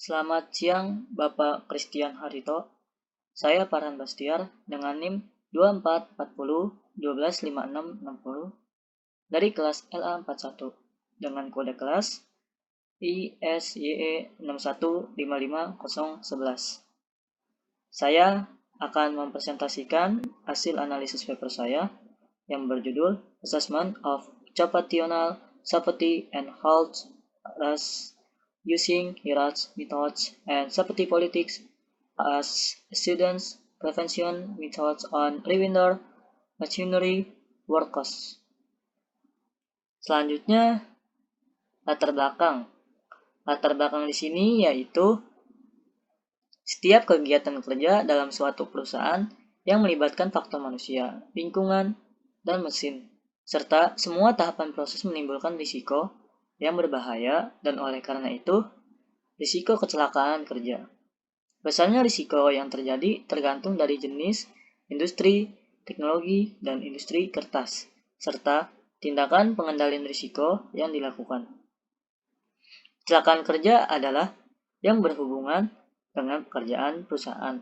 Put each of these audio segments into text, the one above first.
Selamat siang, Bapak Christian Harito. Saya Farhan Bastiar dengan NIM 2440 dari kelas LA41 dengan kode kelas ISYE 6155011. Saya akan mempresentasikan hasil analisis paper saya yang berjudul Assessment of Occupational Safety and Health as Using Hierarchy Methods and Safety Politics as Students Prevention Methods on Rewinder Machinery Workers. Selanjutnya, latar belakang. Latar belakang di sini yaitu setiap kegiatan kerja dalam suatu perusahaan yang melibatkan faktor manusia, lingkungan, dan mesin, serta semua tahapan proses menimbulkan risiko yang berbahaya dan oleh karena itu, risiko kecelakaan kerja. Besarnya risiko yang terjadi tergantung dari jenis, industri, teknologi, dan industri kertas, serta tindakan pengendalian risiko yang dilakukan. Kecelakaan kerja adalah yang berhubungan dengan pekerjaan perusahaan.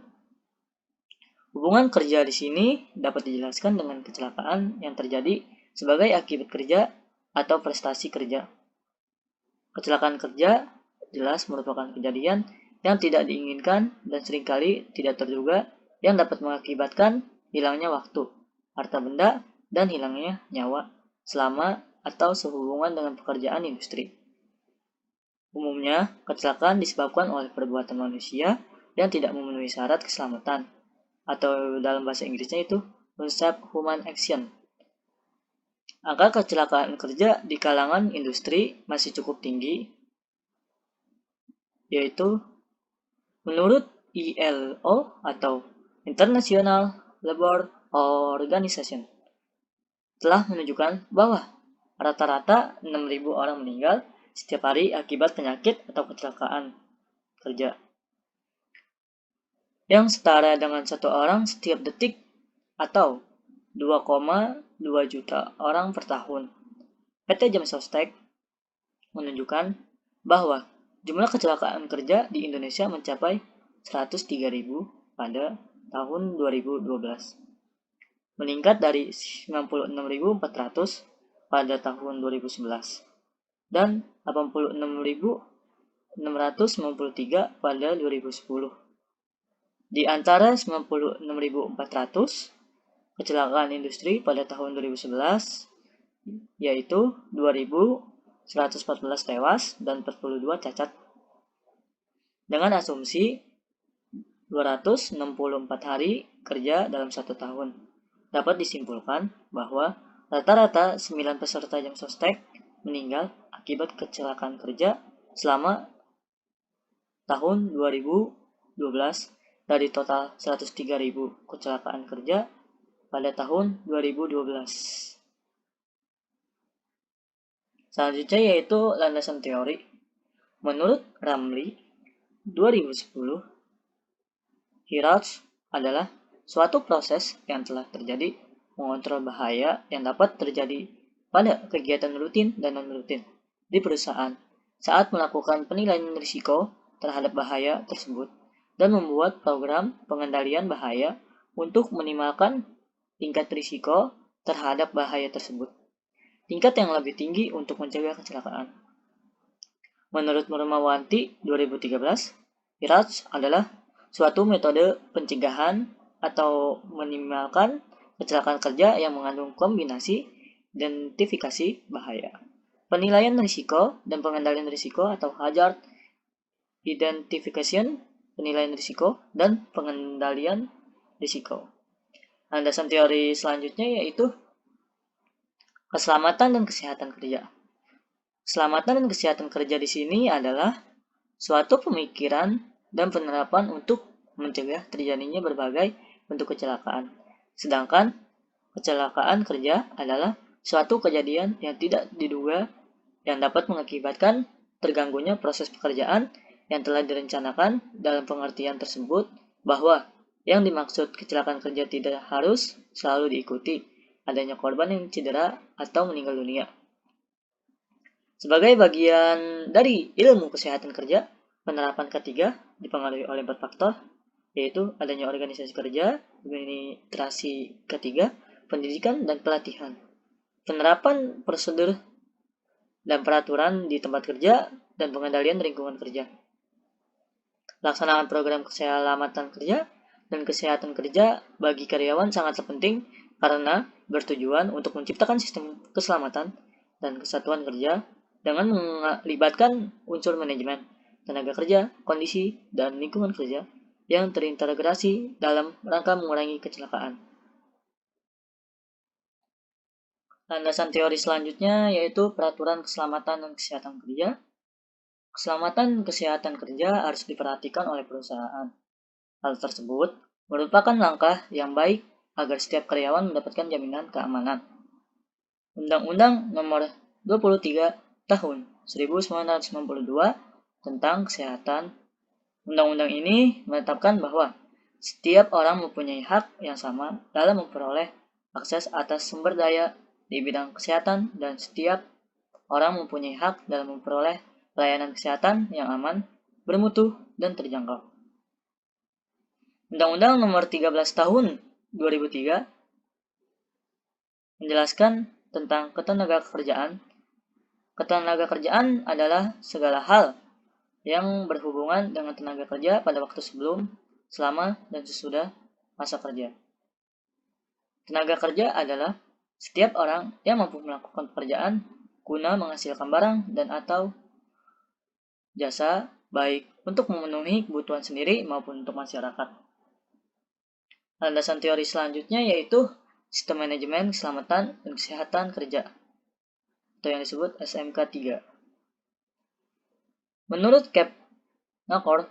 Hubungan kerja di sini dapat dijelaskan dengan kecelakaan yang terjadi sebagai akibat kerja atau prestasi kerja. Kecelakaan kerja jelas merupakan kejadian yang tidak diinginkan dan seringkali tidak terduga yang dapat mengakibatkan hilangnya waktu, harta benda, dan hilangnya nyawa selama atau sehubungan dengan pekerjaan industri. Umumnya, kecelakaan disebabkan oleh perbuatan manusia yang tidak memenuhi syarat keselamatan, atau dalam bahasa Inggrisnya itu unsafe human action. Angka kecelakaan kerja di kalangan industri masih cukup tinggi, yaitu menurut ILO atau International Labour Organization telah menunjukkan bahwa rata-rata 6.000 orang meninggal setiap hari akibat penyakit atau kecelakaan kerja, yang setara dengan 1 orang setiap detik atau 2,2 juta orang per tahun. PT Jam Sostek menunjukkan bahwa jumlah kecelakaan kerja di Indonesia mencapai 103.000 pada tahun 2012, meningkat dari 96.400 pada tahun 2011 dan 86.693 pada 2010. Di antara 96.400 kecelakaan industri pada tahun 2011 yaitu 2.114 tewas dan 42 cacat. Dengan asumsi 264 hari kerja dalam 1 tahun, dapat disimpulkan bahwa rata-rata 9 peserta Jam Sostek meninggal akibat kecelakaan kerja selama tahun 2012 dari total 103.000 kecelakaan kerja pada tahun 2012. Selanjutnya yaitu landasan teori. Menurut Ramli 2010, hierarchy adalah suatu proses yang telah terjadi mengontrol bahaya yang dapat terjadi pada kegiatan rutin dan non-rutin di perusahaan saat melakukan penilaian risiko terhadap bahaya tersebut dan membuat program pengendalian bahaya untuk minimalkan tingkat risiko terhadap bahaya tersebut. Tingkat yang lebih tinggi untuk mencegah kecelakaan. Menurut Nurmawanti 2013, hierarchy adalah suatu metode pencegahan atau minimalkan kecelakaan kerja yang mengandung kombinasi identifikasi bahaya, penilaian risiko dan pengendalian risiko atau hazard identification, penilaian risiko, dan pengendalian risiko. Landasan teori selanjutnya yaitu keselamatan dan kesehatan kerja. Keselamatan dan kesehatan kerja di sini adalah suatu pemikiran dan penerapan untuk mencegah terjadinya berbagai bentuk kecelakaan. Sedangkan kecelakaan kerja adalah suatu kejadian yang tidak diduga yang dapat mengakibatkan terganggunya proses pekerjaan yang telah direncanakan. Dalam pengertian tersebut bahwa yang dimaksud kecelakaan kerja tidak harus selalu diikuti adanya korban yang cedera atau meninggal dunia. Sebagai bagian dari ilmu kesehatan kerja, Penerapan ketiga dipengaruhi oleh 4 faktor, yaitu adanya organisasi kerja, administrasi ketiga, pendidikan, dan pelatihan. Penerapan prosedur dan peraturan di tempat kerja dan pengendalian lingkungan kerja. Laksanaan program keselamatan kerja dan kesehatan kerja bagi karyawan sangat penting karena bertujuan untuk menciptakan sistem keselamatan dan kesatuan kerja dengan melibatkan unsur manajemen, tenaga kerja, kondisi, dan lingkungan kerja yang terintegrasi dalam rangka mengurangi kecelakaan. Landasan teori selanjutnya yaitu peraturan keselamatan dan kesehatan kerja. Keselamatan kesehatan kerja harus diperhatikan oleh perusahaan. Hal tersebut merupakan langkah yang baik agar setiap karyawan mendapatkan jaminan keamanan. Undang-Undang Nomor 23 Tahun 1992 tentang Kesehatan. Undang-undang ini menetapkan bahwa setiap orang mempunyai hak yang sama dalam memperoleh akses atas sumber daya di bidang kesehatan dan setiap orang mempunyai hak dalam memperoleh pelayanan kesehatan yang aman, bermutu, dan terjangkau. Undang-Undang Nomor 13 Tahun 2003 menjelaskan tentang ketenagakerjaan. Ketenagakerjaan adalah segala hal yang berhubungan dengan tenaga kerja pada waktu sebelum, selama, dan sesudah masa kerja. Tenaga kerja adalah setiap orang yang mampu melakukan pekerjaan guna menghasilkan barang dan atau jasa, baik untuk memenuhi kebutuhan sendiri maupun untuk masyarakat. Landasan teori selanjutnya yaitu Sistem Manajemen Keselamatan dan Kesehatan Kerja, atau yang disebut SMK 3. Menurut Cap Nakor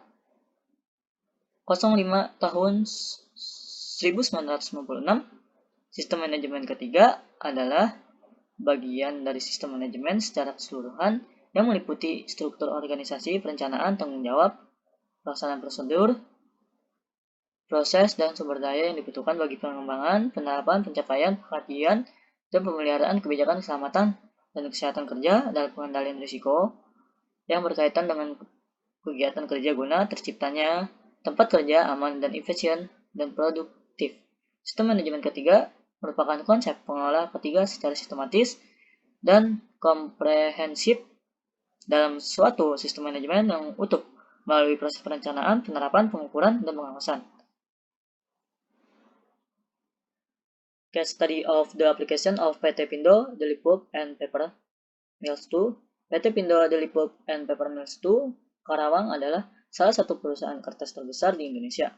05 tahun 1996, sistem manajemen ketiga adalah bagian dari sistem manajemen secara keseluruhan yang meliputi struktur organisasi, perencanaan, tanggung jawab, pelaksanaan prosedur, proses, dan sumber daya yang dibutuhkan bagi pengembangan, penerapan, pencapaian, pengkajian, dan pemeliharaan kebijakan keselamatan dan kesehatan kerja dan pengendalian risiko yang berkaitan dengan kegiatan kerja guna terciptanya tempat kerja aman dan efisien dan produktif. Sistem manajemen ketiga merupakan konsep pengelola ketiga secara sistematis dan komprehensif dalam suatu sistem manajemen yang utuh melalui proses perencanaan, penerapan, pengukuran, dan pengawasan. Case study of the application of PT Pindo, Daily Pulp and Paper Mills 2. PT Pindo Daily Pulp and Paper Mills 2, Karawang adalah salah satu perusahaan kertas terbesar di Indonesia.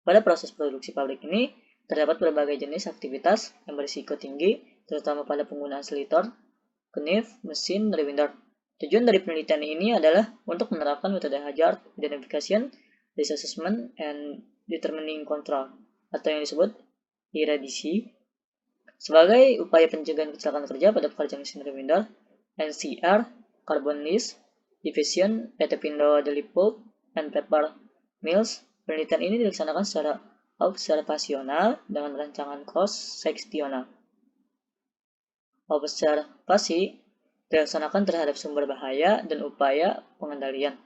Pada proses produksi pabrik ini, terdapat berbagai jenis aktivitas yang berisiko tinggi, terutama pada penggunaan slitter, knif, mesin, rewinder. Tujuan dari penelitian ini adalah untuk menerapkan metode hazard identification, risk assessment, and determining control, atau yang disebut IRADC, sebagai upaya pencegahan kecelakaan kerja pada pekerjaan mesin rewinder. NCR, Carbon List, Division PT Pindo Daily Pulp and Paper Mills. Penelitian ini dilaksanakan secara observasional dengan rancangan cross-seksional. Observasi dilaksanakan terhadap sumber bahaya dan upaya pengendalian.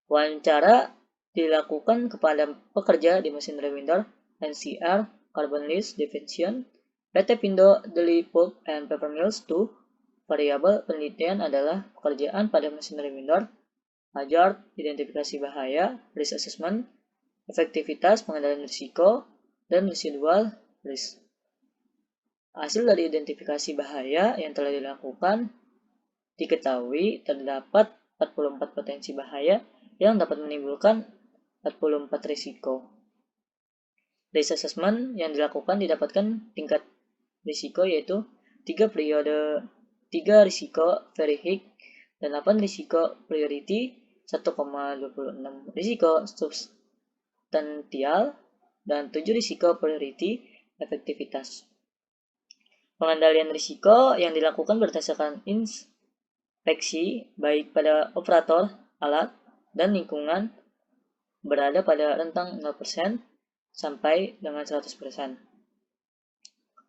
Wawancara dilakukan kepada pekerja di mesin rewinder. NCR, Carbon List, Division PT Pindo Daily Pulp and Paper Mills 2. Variabel penelitian adalah pekerjaan pada mesin rewinder, hazard, identifikasi bahaya, risk assessment, efektivitas pengendalian risiko, dan residual risk. Hasil dari identifikasi bahaya yang telah dilakukan diketahui terdapat 44 potensi bahaya yang dapat menimbulkan 44 risiko. Risk assessment yang dilakukan didapatkan tingkat risiko yaitu 3 risiko very high dan 8 risiko priority, 1,26 risiko substansial, dan 7 risiko priority efektivitas. Pengendalian risiko yang dilakukan berdasarkan inspeksi baik pada operator, alat, dan lingkungan berada pada rentang 0% sampai dengan 100%.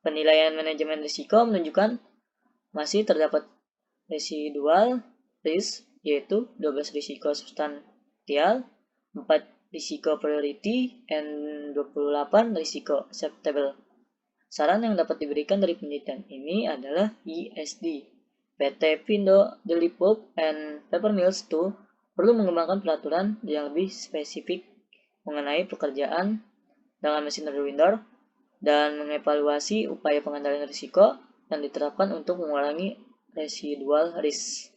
Penilaian manajemen risiko menunjukkan masih terdapat residual risk yaitu 12 risiko substansial, 4 risiko priority, dan 28 risiko acceptable. Saran yang dapat diberikan dari penelitian ini adalah ISD. PT Pindho Deli Pulp and Paper Mills 2 perlu mengembangkan peraturan yang lebih spesifik mengenai pekerjaan dengan mesin Window dan mengevaluasi upaya pengendalian risiko yang diterapkan untuk mengurangi residual risk.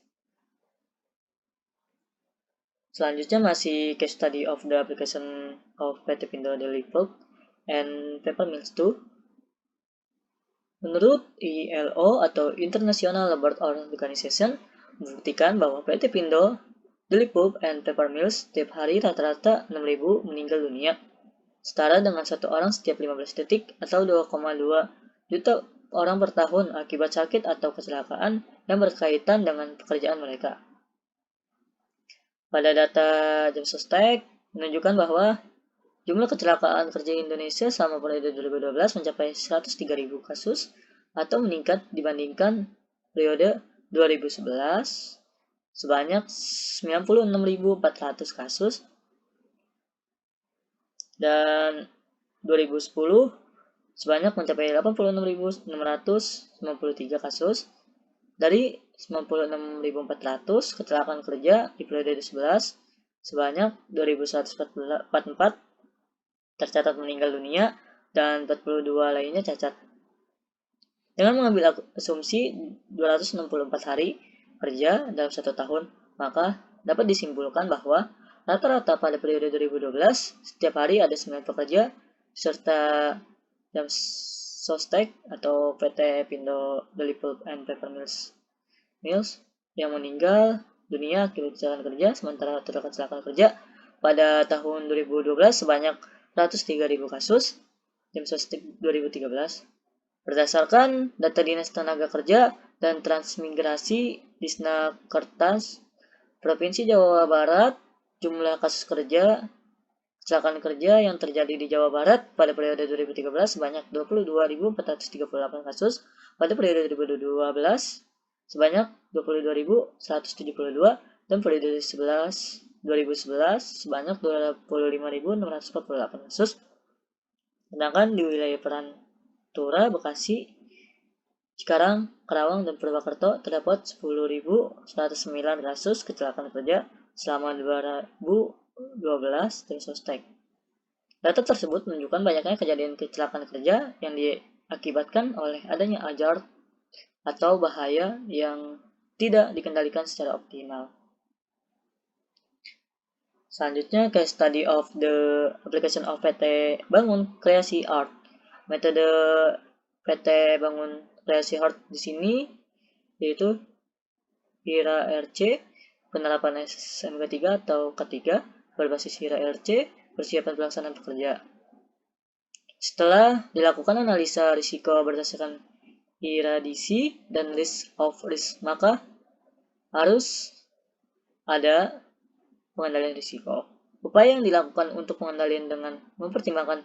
Selanjutnya masih case study of the application of PT Pindho Deli Pulp and Paper Mills 2. Menurut ILO atau International Labour Organization membuktikan bahwa PT Pindho Deli Pulp and Paper Mills setiap hari rata-rata 6.000 meninggal dunia, setara dengan 1 orang setiap 15 detik atau 2,2 juta orang per tahun akibat sakit atau kecelakaan yang berkaitan dengan pekerjaan mereka. Pada data Jamsostek menunjukkan bahwa jumlah kecelakaan kerja Indonesia selama periode 2012 mencapai 103.000 kasus atau meningkat dibandingkan periode 2011 sebanyak 96.400 kasus dan 2010 sebanyak mencapai 86.693 kasus. Dari 96.400 kecelakaan kerja di periode 11 sebanyak 2.144 tercatat meninggal dunia dan 42 lainnya cacat. Dengan mengambil asumsi 264 hari kerja dalam 1 tahun, maka dapat disimpulkan bahwa rata-rata pada periode 2012 setiap hari ada 9 pekerja serta Jamsostek atau PT Pindho Deli Pulp and Paper Mills yang meninggal dunia akibat kecelakaan kerja, sementara total kecelakaan kerja pada tahun 2012 sebanyak 103.000 kasus, Jamsostek 2013. Berdasarkan data Dinas Tenaga Kerja dan Transmigrasi Disnakertas Provinsi Jawa Barat, jumlah kasus kecelakaan kerja yang terjadi di Jawa Barat pada periode 2013 sebanyak 22.438 kasus, pada periode 2012 sebanyak 22.172 dan periode 2011 sebanyak 25.648 kasus. Sedangkan di wilayah Pantura, Bekasi, Cikarang, Karawang, dan Purwakarta terdapat 10.109 kasus kecelakaan kerja selama 2012 Jamsostek. Data tersebut menunjukkan banyaknya kejadian kecelakaan kerja yang diakibatkan oleh adanya hazard atau bahaya yang tidak dikendalikan secara optimal. Selanjutnya, case study of the application of PT Bangun Kreasi Art. Metode PT Bangun Kreasi Art di sini yaitu HIRA RC, penerapan SMK 3 atau K3 berbasis HIRA RC, persiapan pelaksanaan pekerja. Setelah dilakukan analisa risiko berdasarkan iradisi dan list of risk, maka harus ada pengendalian risiko. Upaya yang dilakukan untuk pengendalian dengan mempertimbangkan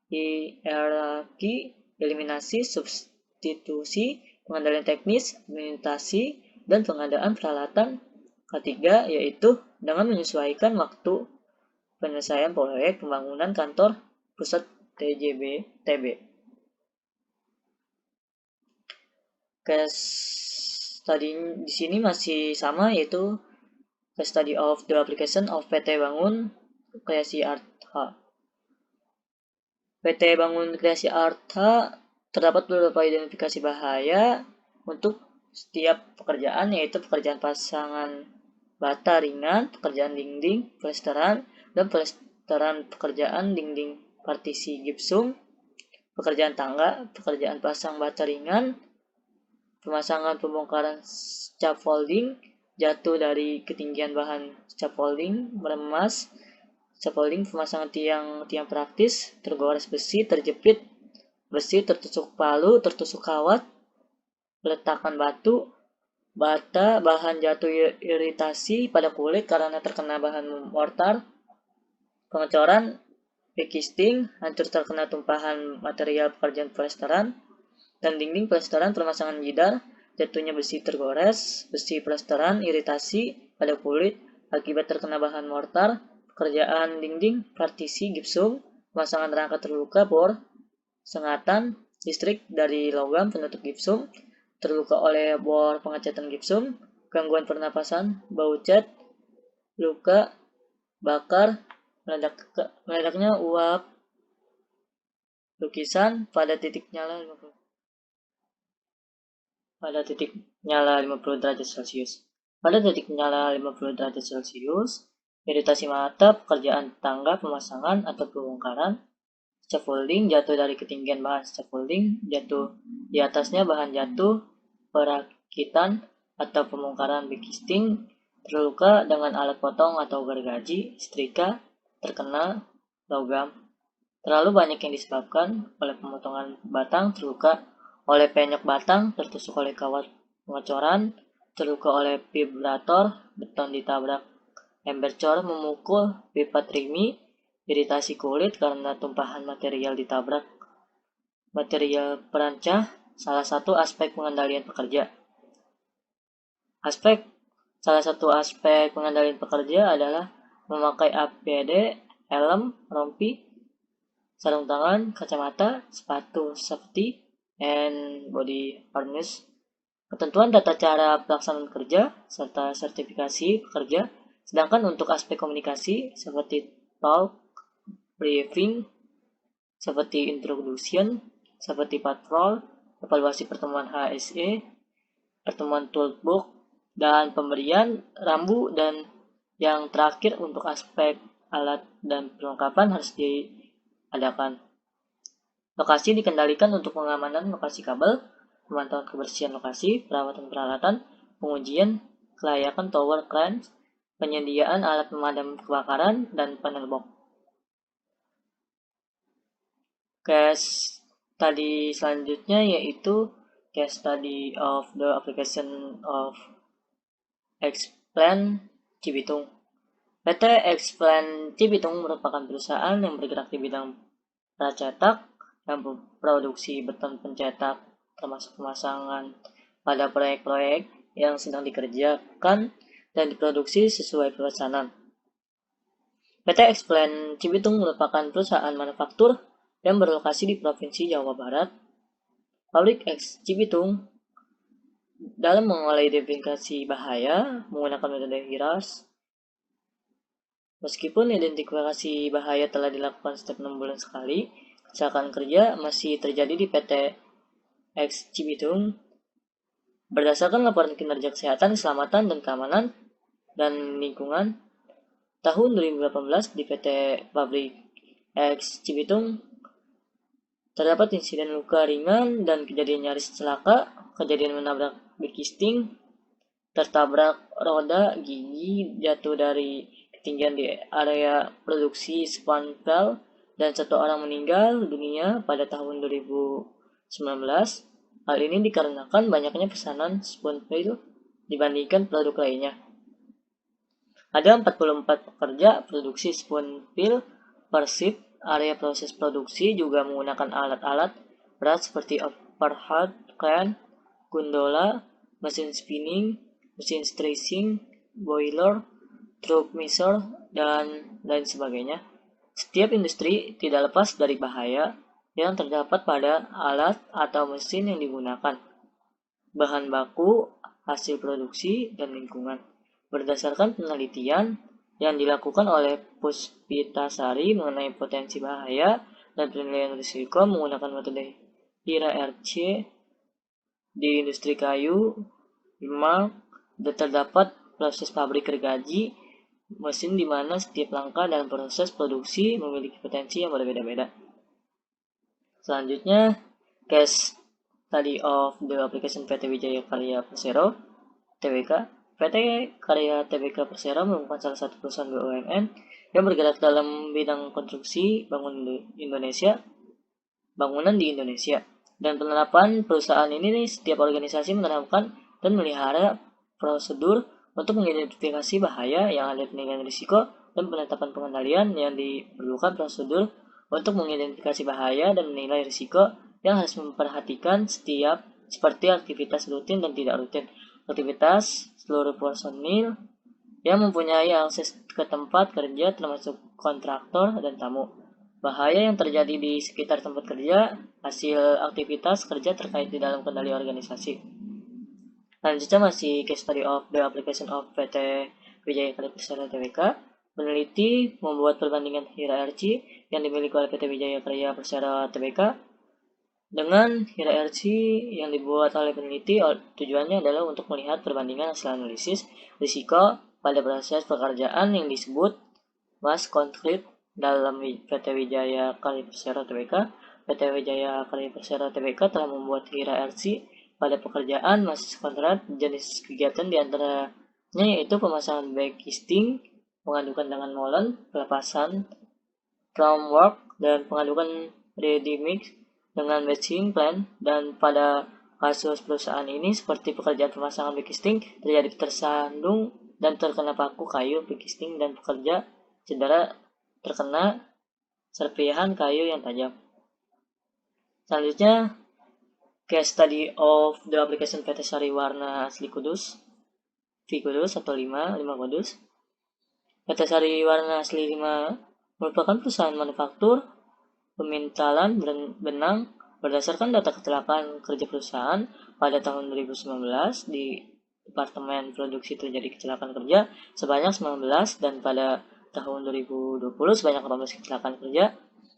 hierarki, eliminasi, substitusi, pengendalian teknis, administrasi, dan pengadaan peralatan. Ketiga, yaitu dengan menyesuaikan waktu penyelesaian proyek pembangunan kantor pusat TB. Case study di sini masih sama, yaitu case study of the application of PT Bangun Kreasi Art H. PT Bangun Kreasi Art H terdapat beberapa identifikasi bahaya untuk setiap pekerjaan, yaitu pekerjaan pasangan bata ringan, pekerjaan dinding, plesteran, dan plesteran pekerjaan dinding partisi gipsum, pekerjaan tangga, pekerjaan pasang bata ringan, pemasangan pembongkaran scaffolding, jatuh dari ketinggian bahan scaffolding, meremas scaffolding, pemasangan tiang praktis, tergores besi, terjepit besi, tertusuk palu, tertusuk kawat, peletakan batu, bata, bahan jatuh iritasi pada kulit karena terkena bahan mortar, pengecoran, rekisting, hancur terkena tumpahan material pekerjaan plesteran, dan dinding plesteran, permasangan jidar, jatuhnya besi tergores, besi plesteran, iritasi, pada kulit akibat terkena bahan mortar, pekerjaan dinding, partisi, gipsum, pemasangan rangka terluka, bor, sengatan, listrik dari logam penutup gipsum, terluka oleh bor pengecatan gipsum, gangguan pernapasan, bau cat, luka, bakar, meledaknya uap lukisan pada titik nyala 50 derajat Celcius. Pada titik nyala 50 derajat Celcius, iritasi mata, pekerjaan tangga, pemasangan atau pembongkaran, scaffolding, jatuh dari ketinggian bahan scaffolding, jatuh di atasnya bahan jatuh, perakitan atau pembongkaran backcasting, terluka dengan alat potong atau gergaji, setrika, terkena logam. Terlalu banyak yang disebabkan oleh pemotongan batang, terluka oleh penyok batang, tertusuk oleh kawat pengecoran, terluka oleh vibrator, beton ditabrak ember cor memukul, pipa trimi, iritasi kulit karena tumpahan material ditabrak material perancah, salah satu aspek pengendalian pekerja. Salah satu aspek pengendalian pekerja adalah memakai APD, helm, rompi, sarung tangan, kacamata, sepatu safety, and body harness, ketentuan tata cara pelaksanaan kerja, serta sertifikasi pekerja. Sedangkan untuk aspek komunikasi seperti talk, briefing, seperti introduction, seperti patrol, evaluasi pertemuan HSE, pertemuan toolbox, dan pemberian rambu, dan yang terakhir untuk aspek alat dan perlengkapan harus diadakan. Lokasi dikendalikan untuk pengamanan lokasi kabel, pemantauan kebersihan lokasi, perawatan peralatan, pengujian kelayakan tower crane, penyediaan alat pemadam kebakaran, dan panel box. Case study selanjutnya yaitu case study of the application of X-Plan Cibitung. PT X-Plan Cibitung merupakan perusahaan yang bergerak di bidang pracetak dan produksi beton pencetak, termasuk pemasangan pada proyek-proyek yang sedang dikerjakan dan diproduksi sesuai pesanan. PT X-Plan Cibitung merupakan perusahaan manufaktur yang berlokasi di Provinsi Jawa Barat. Pabrik X Cibitung dalam mengidentifikasi bahaya menggunakan metode HIRAS. Meskipun identifikasi bahaya telah dilakukan setiap 6 bulan sekali, kecelakaan kerja masih terjadi di PT X Cibitung. Berdasarkan laporan kinerja kesehatan, keselamatan, dan keamanan dan lingkungan tahun 2018 di PT Pabrik X Cibitung, terdapat insiden luka ringan dan kejadian nyaris celaka, kejadian menabrak backcasting, tertabrak roda gigi, jatuh dari ketinggian di area produksi spandrel, dan 1 orang meninggal dunia pada tahun 2019. Hal ini dikarenakan banyaknya pesanan spandrel dibandingkan produk lainnya. Ada 44 pekerja produksi spandrel per shift. Area proses produksi juga menggunakan alat-alat berat seperti overhead crane, gondola, mesin spinning, mesin stretching, boiler, truck misser, dan lain sebagainya. Setiap industri tidak lepas dari bahaya yang terdapat pada alat atau mesin yang digunakan, bahan baku, hasil produksi, dan lingkungan. Berdasarkan penelitian yang dilakukan oleh Puspitasari mengenai potensi bahaya dan penilaian risiko menggunakan metode HIRA-RC di industri kayu, terdapat proses pabrik gergaji mesin di mana setiap langkah dalam proses produksi memiliki potensi yang berbeda-beda. Selanjutnya, case study of the application PT Wijaya Karya Persero Tbk. PT Karya Tbk Persero merupakan salah satu perusahaan BUMN yang bergerak dalam bidang konstruksi bangunan di Indonesia. Dan penerapan perusahaan ini setiap organisasi menerapkan dan melihara prosedur untuk mengidentifikasi bahaya yang ada penilaian risiko dan penetapan pengendalian yang diperlukan prosedur untuk mengidentifikasi bahaya dan menilai risiko yang harus memperhatikan setiap seperti aktivitas rutin dan tidak rutin. Aktivitas seluruh personil yang mempunyai akses ke tempat kerja termasuk kontraktor dan tamu. Bahaya yang terjadi di sekitar tempat kerja, hasil aktivitas kerja terkait di dalam kendali organisasi. Selanjutnya masih case study of the application of PT Wijaya Karya Persero Tbk. Peneliti membuat perbandingan hierarki yang dimiliki oleh PT Wijaya Karya Persero Tbk dengan hierarki yang dibuat oleh peneliti. Tujuannya adalah untuk melihat perbandingan hasil analisis risiko pada proses pekerjaan yang disebut mass concrete dalam PT Wijaya Karya Persero Tbk. PT Wijaya Karya Persero Tbk telah membuat hierarki pada pekerjaan mass concrete. Jenis kegiatan diantaranya yaitu pemasangan backcasting, pengadukan dengan molen, pelepasan formwork, dan pengadukan ready mix dengan batching plan. Dan pada kasus perusahaan ini, seperti pekerjaan pemasangan backcasting, terjadi tersandung dan terkena paku kayu backcasting dan pekerja cedera terkena serpihan kayu yang tajam. Selanjutnya, case study of the application PT Sari Warna Asli Kudus, V Kudus atau 5 Kudus. PT Sari Warna Asli 5 merupakan perusahaan manufaktur pemintalan benang. Berdasarkan data kecelakaan kerja perusahaan pada tahun 2019, di Departemen Produksi terjadi kecelakaan kerja sebanyak 19, dan pada tahun 2020 sebanyak 18 kecelakaan kerja.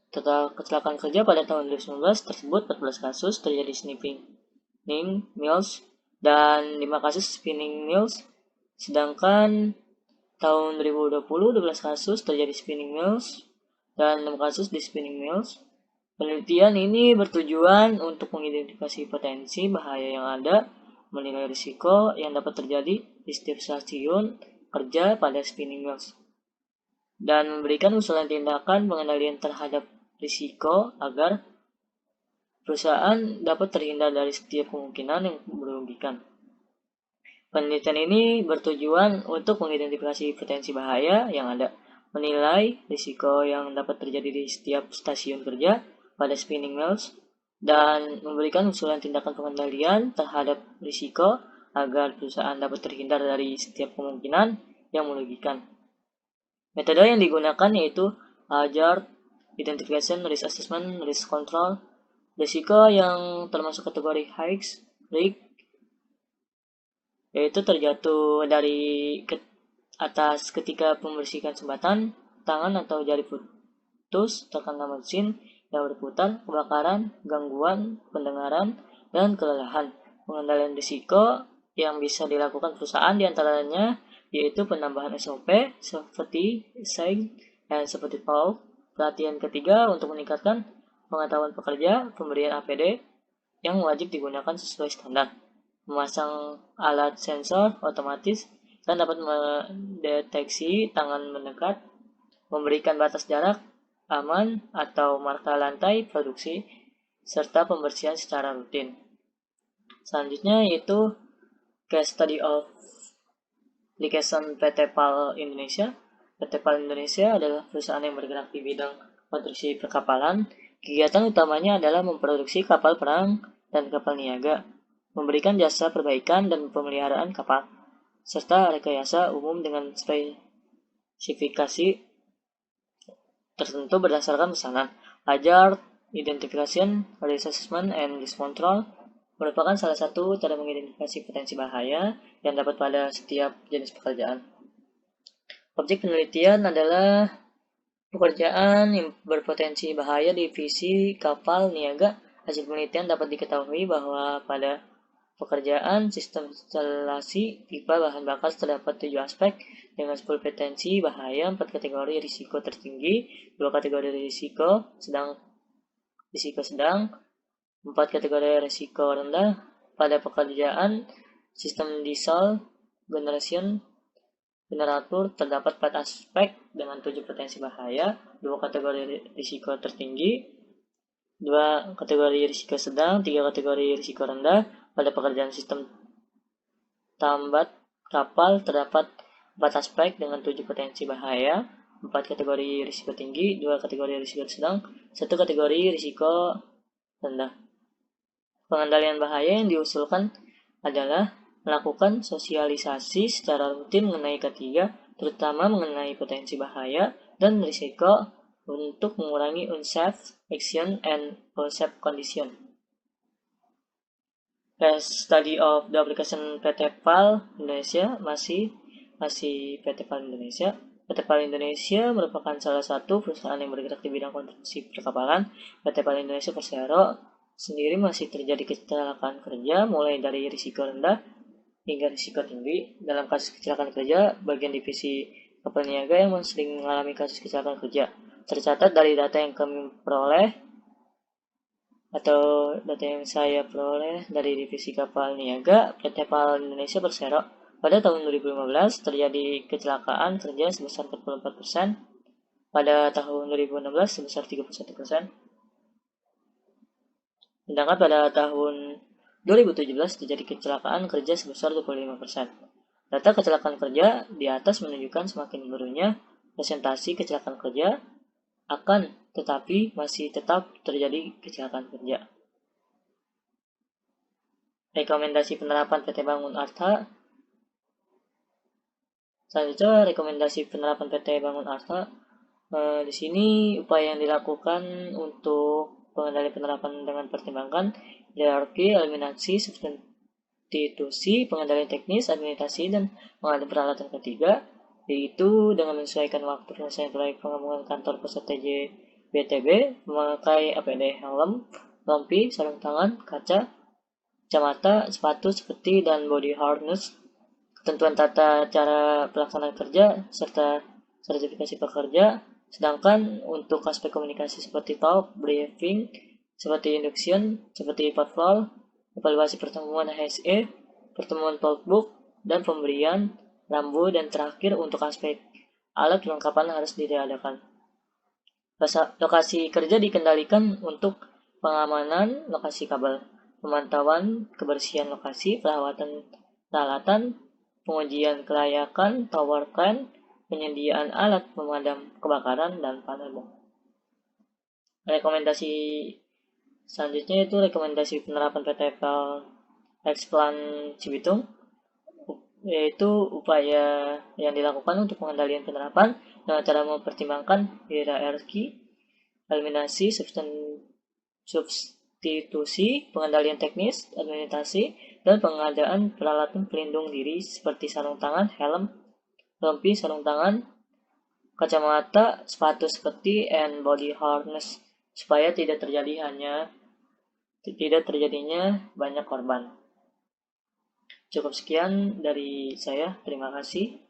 Total kecelakaan kerja pada tahun 2019 tersebut 14 kasus terjadi spinning mills dan 5 kasus spinning mills, sedangkan tahun 2020 12 kasus terjadi spinning mills dan 6 kasus di spinning mills. Penelitian ini bertujuan untuk mengidentifikasi potensi bahaya yang ada, menilai risiko yang dapat terjadi di setiap stasiun kerja pada spinning mills, dan memberikan usulan tindakan pengendalian terhadap risiko agar perusahaan dapat terhindar dari setiap kemungkinan yang merugikan. Penelitian ini bertujuan untuk mengidentifikasi potensi bahaya yang ada, menilai risiko yang dapat terjadi di setiap stasiun kerja pada spinning mills, dan memberikan usulan tindakan pengendalian terhadap risiko agar perusahaan dapat terhindar dari setiap kemungkinan yang merugikan. Metode yang digunakan yaitu hazard identification, risk assessment, risk control. Risiko yang termasuk kategori high risk yaitu terjatuh dari atas ketika membersihkan jembatan, tangan atau jari putus, terkena mesin yang berputar, kebakaran, gangguan pendengaran, dan kelelahan. Pengendalian risiko yang bisa dilakukan perusahaan diantaranya yaitu penambahan SOP seperti SAIG dan seperti PAU. Pelatihan ketiga untuk meningkatkan pengetahuan pekerja, pemberian APD yang wajib digunakan sesuai standar, memasang alat sensor otomatis dan dapat mendeteksi tangan mendekat, memberikan batas jarak aman atau marka lantai produksi, serta pembersihan secara rutin. Selanjutnya yaitu case study of application PT PAL Indonesia. PT PAL Indonesia adalah perusahaan yang bergerak di bidang konstruksi perkapalan. Kegiatan utamanya adalah memproduksi kapal perang dan kapal niaga, memberikan jasa perbaikan dan pemeliharaan kapal, serta rekayasa umum dengan spesifikasi tertentu berdasarkan pesanan. Hazard identification, risk assessment, and risk control merupakan salah satu cara mengidentifikasi potensi bahaya yang dapat pada setiap jenis pekerjaan. Objek penelitian adalah pekerjaan yang berpotensi bahaya di divisi kapal niaga. Hasil penelitian dapat diketahui bahwa pada pekerjaan sistem instalasi pipa bahan bakar terdapat 7 aspek dengan 10 potensi bahaya, 4 kategori risiko tertinggi, 2 kategori risiko sedang, 4 kategori risiko rendah. Pada pekerjaan sistem diesel generation generator terdapat 4 aspek dengan 7 potensi bahaya, 2 kategori risiko tertinggi, 2 kategori risiko sedang, 3 kategori risiko rendah. Pada pekerjaan sistem tambat kapal terdapat 4 aspek dengan 7 potensi bahaya, 4 kategori risiko tinggi, 2 kategori risiko sedang, 1 kategori risiko rendah. Pengendalian bahaya yang diusulkan adalah melakukan sosialisasi secara rutin mengenai ketiga, terutama mengenai potensi bahaya dan risiko untuk mengurangi unsafe action and unsafe condition. Case study of the application PT PAL Indonesia masih PT PAL Indonesia. PT PAL Indonesia merupakan salah satu perusahaan yang bergerak di bidang konstruksi perkapalan. PT PAL Indonesia Persero sendiri masih terjadi kecelakaan kerja mulai dari risiko rendah hingga risiko tinggi. Dalam kasus kecelakaan kerja, bagian divisi kapal niaga yang sering mengalami kasus kecelakaan kerja. Tercatat dari data yang kami peroleh atau data yang saya peroleh dari divisi kapal niaga PT PAL Indonesia Persero, pada tahun 2015 terjadi kecelakaan kerja sebesar 44%, pada tahun 2016 sebesar 31%, sedangkan pada tahun 2017 terjadi kecelakaan kerja sebesar 25%. Data kecelakaan kerja di atas menunjukkan semakin menurunnya presentasi kecelakaan kerja, akan tetapi masih tetap terjadi kecelakaan kerja. Rekomendasi penerapan PT Bangun Artha. Selanjutnya rekomendasi penerapan PT Bangun Artha. Di sini upaya yang dilakukan untuk pengendalian penerapan dengan pertimbangan hierarki, eliminasi, substitusi, pengendalian teknis, administrasi, dan pengadaan peralatan ketiga, yaitu dengan menyesuaikan waktu penyelesaian proyek pengembangan kantor pusat TJ BTB, memakai APD helm, rompi, sarung tangan, kaca, kacamata, sepatu, seperti dan body harness, ketentuan tata cara pelaksanaan kerja, serta sertifikasi pekerja. Sedangkan untuk aspek komunikasi seperti talk, briefing, seperti induction, seperti portfolio, evaluasi pertemuan HSE, pertemuan talkbook, dan pemberian rambu, dan terakhir untuk aspek alat kelengkapan harus diadakan. Lokasi kerja dikendalikan untuk pengamanan lokasi kabel, pemantauan kebersihan lokasi, peralatan, pengujian kelayakan tower crane, penyediaan alat pemadam kebakaran, dan panel bom. Rekomendasi selanjutnya itu rekomendasi penerapan PT PAL Explan Cibitung, yaitu upaya yang dilakukan untuk pengendalian penerapan dengan cara mempertimbangkan hierarki, eliminasi, substitusi, pengendalian teknis, administrasi, dan pengadaan peralatan pelindung diri seperti sarung tangan, helm, rompi, sarung tangan, kacamata, sepatu seperti and body harness, supaya tidak terjadinya banyak korban. Cukup sekian dari saya, terima kasih.